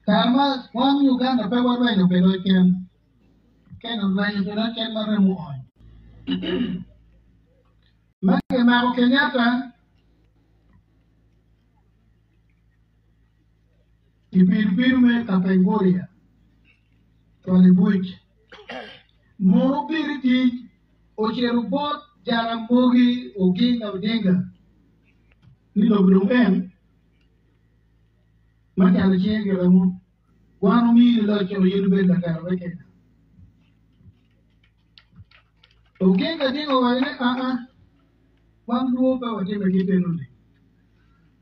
Karma wan Uganda pe war welo pero ken welo pero ken maremo on. Mage Maro Kenyatta ipirpir me Kapengoria Tolibuch Moro Piriti Ocherubot Jaramogi Oginga Odinga Nilo Brumen Matala Chenge Ramu Wanu mi lo chero yirbe la karabeke Oginga Dingo Wayne Wan luo pa wate me kite nuli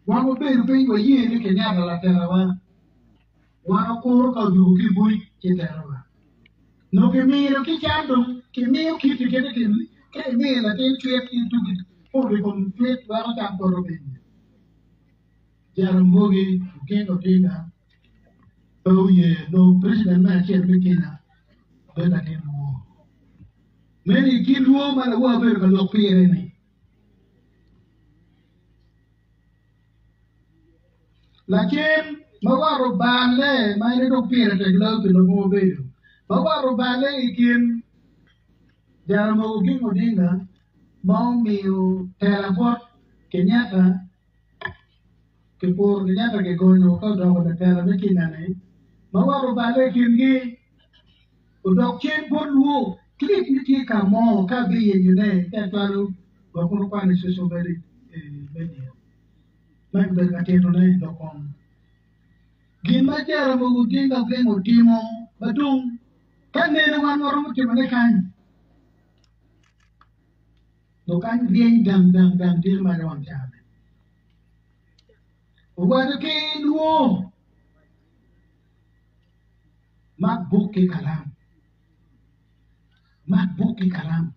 Wan mo pe wa yie ni Kenyatta la terawa Wan okoro ka duki bui chiterawa No que miro que chando, que miro que te quede que mira la ten chue tu que pobre con chue varo tan por ben. Jarambogi que no tenga. Oh yeah, no president man chen mikina. Beta ken wo. Many kin wo mala wo be ka lo pire ni. Lakin mawaro bale mai ne do pire te glo to lo mo be. Mawaro bale ikin Jaramogi Odinga mau miu teleport Kenyatta que por Kenyatta que coño ka do ko tela me kinane mawaro bale kingi udok chen por luo klik ni ka mo ka bi yene ka talu ko ko pa ni so beri media mak be ka teto ne do kon gin ma Jaramogi Odinga ke mo timo badung kan ne na wan moro mo timo ne kan do kan bien dang til ma ron cha Uganda ke luo MacBook ke kalam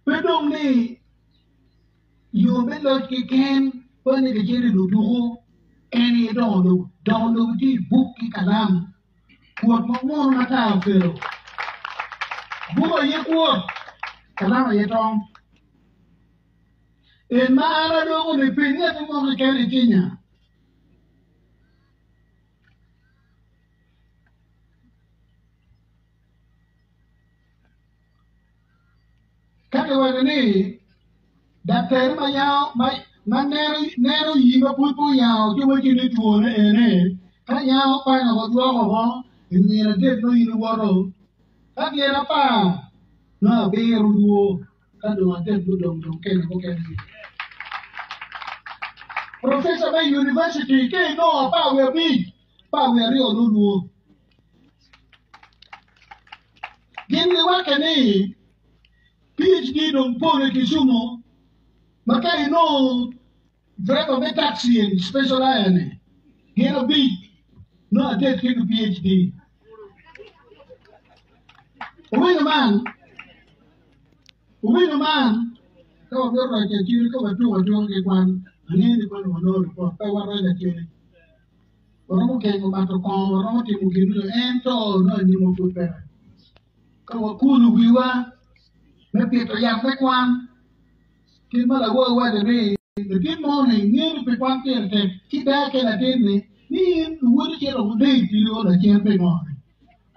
pedong ni yo belo ke ken pone ke jere lu duo eni download di book ke kalam kuot mo mo na ta pero buo ye kuot kalam ye tong en maara dogo ni pinya to mo ke ni kinya kake wani Daktari mayao nero yima pupu yao kiwa kini tuone ene ka yao pa na wadwa ko ngira det no yinu woro ka gira pa na beru duo ka do det do dong ken ko ken Professor by university ke no pa we rio duo gini wakani PhD dong pole Kisumu Makai no driver of taxi and special iron. Here a beat. No, I take a PhD. Win a man. Come on, like a you come and do a drunk one. And then the one who knows for power right at you. But I'm okay about to call or not to give you and all no anymore good better. Come on, cool we were. Maybe a young back one. Kimala go away the good morning, near the one thing, keep back and attend me. Ni would get a day to you on a champion morning.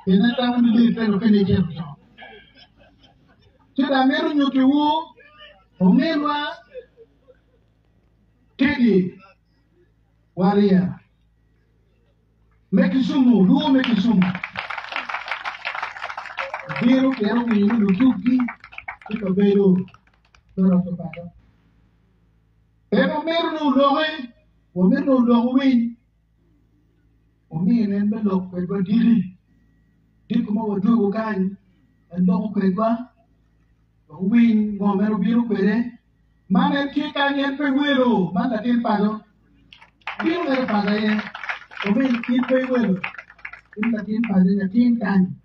And that I want to do it finish every song. Did I marry you to war? Or Mela Teddy Warrior. Make it sumo, who make it sumo. Zero, Kero, you know, Tuki, take a bedo. Pero meron uloy, o meron ulowin, o meron belok kwekwa dili, di kuma wadu ukan, ando kwekwa, win mo meron biru kwere, mana kita nyen pewero, mana tin pado, biru meron pada ye, o meron tin pewero, tin pado ya tin kan,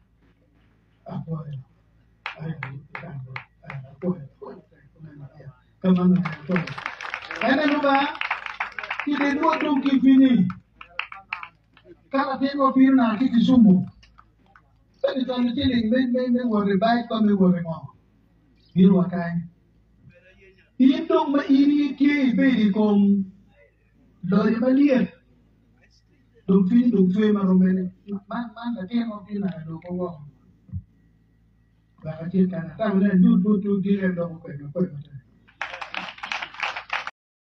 ako ay kan, ako Kaman ko. Ano ba? Hindi mo itong kipini. Karating ko pino na kikisumo. Sa ito ang tiling, may worry bike pa may worry mo. Biro kain. Itong mainit kaya ibig kong lori maliit. Duk fin duk twe maromene man la ke mo pina do ko wo ba ka tin kana ta ne du du du di le do ko ko